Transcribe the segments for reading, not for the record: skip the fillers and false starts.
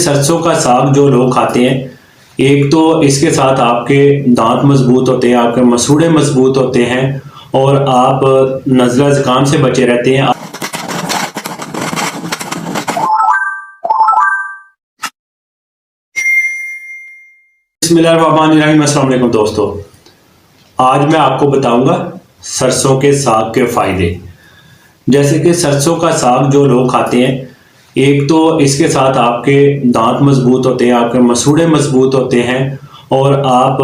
सरसों का साग जो लोग खाते हैं, एक तो इसके साथ आपके दांत मजबूत होते हैं, आपके मसूड़े मजबूत होते हैं और आप नज़ला ज़ुकाम से बचे रहते हैं। बिस्मिल्लाहिर्रहमानिर्रहीम। अस्सलाम वालेकुम दोस्तों, आज मैं आपको बताऊंगा सरसों के साग के फ़ायदे। जैसे कि सरसों का साग जो लोग खाते हैं, एक तो इसके साथ आपके दांत मजबूत होते हैं, आपके मसूड़े मजबूत होते हैं और आप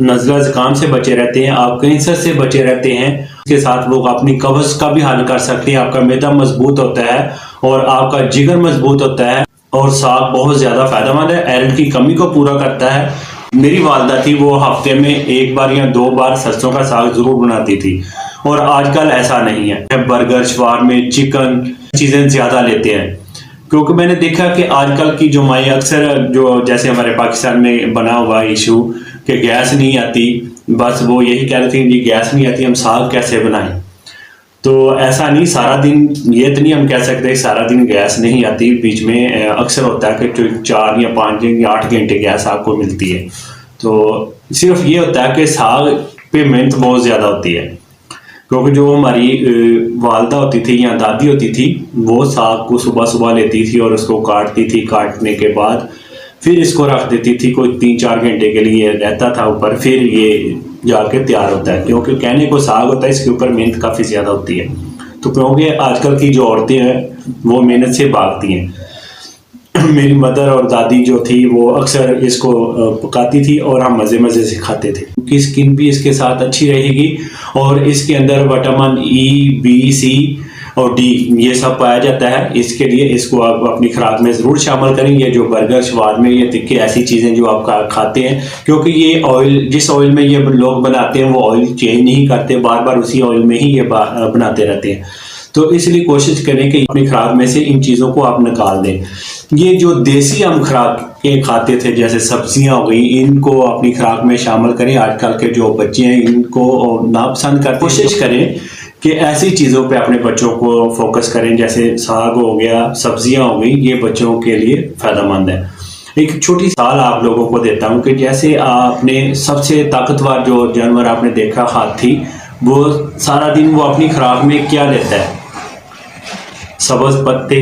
नज़ला ज़ुकाम से बचे रहते हैं, आप कैंसर से बचे रहते हैं। इसके साथ लोग अपनी कब्ज़ का भी हल कर सकते हैं, आपका मैदा मजबूत होता है और आपका जिगर मजबूत होता है। और साग बहुत ज़्यादा फ़ायदेमंद है, आयरन की कमी को पूरा करता है। मेरी वालदा थी, वो हफ्ते में एक बार या दो बार सरसों का साग ज़रूर बनाती थी और आजकल ऐसा नहीं है। बर्गर, शवारमे, चिकन चीज़ें ज़्यादा लेते हैं क्योंकि मैंने देखा कि आजकल की जो माएँ अक्सर, जो जैसे हमारे पाकिस्तान में बना हुआ इशू कि गैस नहीं आती, बस वो यही कह रहे थे कि गैस नहीं आती, हम साग कैसे बनाएं। तो ऐसा नहीं, सारा दिन ये तो नहीं हम कह सकते सारा दिन गैस नहीं आती, बीच में अक्सर होता है कि 4 या 5 या 8 घंटे गैस आपको मिलती है। तो सिर्फ ये होता है कि साग पे मेहनत बहुत ज़्यादा होती है क्योंकि जो हमारी वालदा होती थी या दादी होती थी, वो साग को सुबह सुबह लेती थी और उसको काटती थी। काटने के बाद फिर इसको रख देती थी, कोई 3-4 घंटे के लिए रहता था ऊपर, फिर ये जाके तैयार होता है। क्योंकि कहने को साग होता है, इसके ऊपर मेहनत काफ़ी ज़्यादा होती है। तो क्योंकि आजकल की जो औरतें हैं वो मेहनत से भागती हैं। मेरी मदर और दादी जो थी वो अक्सर इसको पकाती थी और हम मज़े मज़े से खाते थे क्योंकि स्किन भी इसके साथ अच्छी रहेगी और इसके अंदर विटामिन ई, बी, सी और डी ये सब पाया जाता है। इसके लिए इसको आप अपनी खुराक में ज़रूर शामिल करें। ये जो बर्गर, शवारमे, ये तिक्के ऐसी चीज़ें जो आप खाते हैं, क्योंकि ये ऑयल, जिस ऑयल में ये लोग बनाते हैं वो ऑयल चेंज नहीं करते, बार बार उसी ऑयल में ही ये बनाते रहते हैं। तो इसलिए कोशिश करें कि अपनी खुराक में से इन चीज़ों को आप निकाल दें। ये जो देसी हम खुराकें खाते थे, जैसे सब्जियां हो गई, इनको अपनी खुराक में शामिल करें। आजकल के जो बच्चे हैं इनको नापसंद कर, कोशिश करें कि ऐसी चीज़ों पे अपने बच्चों को फोकस करें, जैसे साग हो गया, सब्जियां हो गई, ये बच्चों के लिए फ़ायदेमंद है। एक छोटी साल आप लोगों को देता हूँ कि जैसे आपने सबसे ताकतवर जो जानवर आपने देखा, हाथी, वो सारा दिन वो अपनी खुराक में क्या लेता है? सब्ज़ पत्ते,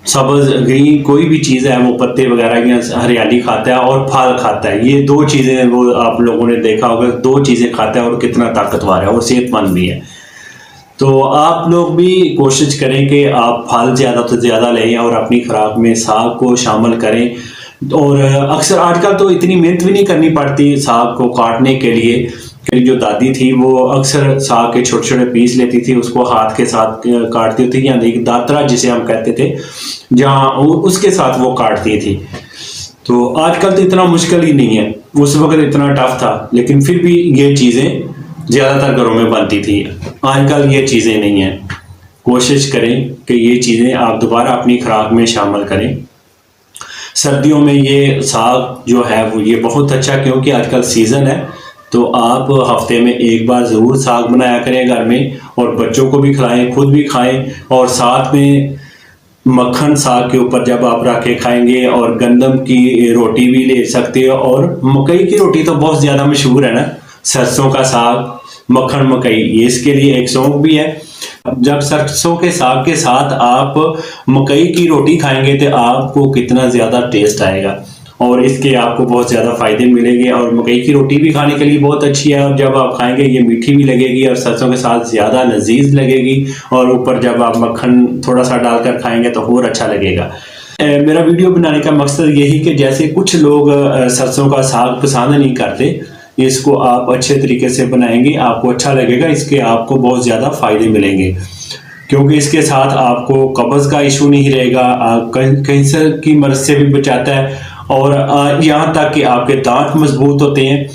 सब्ज़ ग्रीन कोई भी चीज़ है, वो पत्ते वगैरह या हरियाली खाता है और फल खाता है। ये दो चीज़ें वो आप लोगों ने देखा होगा, दो चीज़ें खाता है और कितना ताकतवर है और सेहतमंद भी है। तो आप लोग भी कोशिश करें कि आप फल ज़्यादा से ज़्यादा लें और अपनी खुराक में साग को शामिल करें। और अक्सर आजकल तो इतनी मेहनत भी नहीं करनी पड़ती साग को काटने के लिए। मेरी जो दादी थी वो अक्सर साग के छोटे छोटे पीस लेती थी, उसको हाथ के साथ काटती थी, या एक दातरा जिसे हम कहते थे, जहाँ उसके साथ वो काटती थी। तो आजकल तो इतना मुश्किल ही नहीं है, उस वक्त इतना टफ था, लेकिन फिर भी ये चीज़ें ज़्यादातर घरों में बनती थी। आजकल ये चीज़ें नहीं हैं। कोशिश करें कि ये चीज़ें आप दोबारा अपनी खुराक में शामिल करें। सर्दियों में ये साग जो है वो ये बहुत अच्छा, क्योंकि आजकल सीज़न है, तो आप हफ्ते में एक बार ज़रूर साग बनाया करें घर में और बच्चों को भी खिलाएं, खुद भी खाएं। और साथ में मक्खन साग के ऊपर जब आप रख के खाएंगे, और गंदम की रोटी भी ले सकते हो, और मकई की रोटी तो बहुत ज़्यादा मशहूर है ना। सरसों का साग, मक्खन मकई, ये इसके लिए एक सॉन्ग भी है। जब सरसों के साग के साथ आप मकई की रोटी खाएंगे तो आपको कितना ज़्यादा टेस्ट आएगा और इसके आपको बहुत ज़्यादा फ़ायदे मिलेंगे। और मकई की रोटी भी खाने के लिए बहुत अच्छी है, और जब आप खाएंगे ये मीठी भी लगेगी और सरसों के साथ ज़्यादा लजीज लगेगी, और ऊपर जब आप मक्खन थोड़ा सा डालकर खाएंगे तो और अच्छा लगेगा। मेरा वीडियो बनाने का मकसद यही कि जैसे कुछ लोग सरसों का साग पसंद नहीं करते, इसको आप अच्छे तरीके से बनाएंगे, आपको अच्छा लगेगा, इसके आपको बहुत ज़्यादा फ़ायदे मिलेंगे, क्योंकि इसके साथ आपको कब्ज़ का इशू नहीं रहेगा, कैंसर की मर्ज़ से भी बचाता है, और यहाँ तक कि आपके दांत मजबूत होते हैं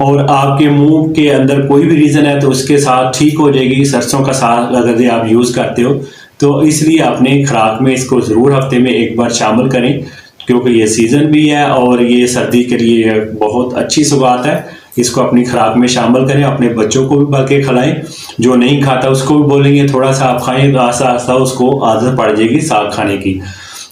और आपके मुंह के अंदर कोई भी रीज़न है तो उसके साथ ठीक हो जाएगी। सरसों का साग अगर आप यूज़ करते हो तो इसलिए अपने खुराक में इसको ज़रूर हफ्ते में एक बार शामिल करें, क्योंकि ये सीज़न भी है और ये सर्दी के लिए बहुत अच्छी सौगात है। इसको अपनी खुराक में शामिल करें, अपने बच्चों को भी बल्कि खिलाएं। जो नहीं खाता उसको भी बोलेंगे थोड़ा सा आप खाएं, आस्ता आस्ता उसको आदत पड़ जाएगी साग खाने की।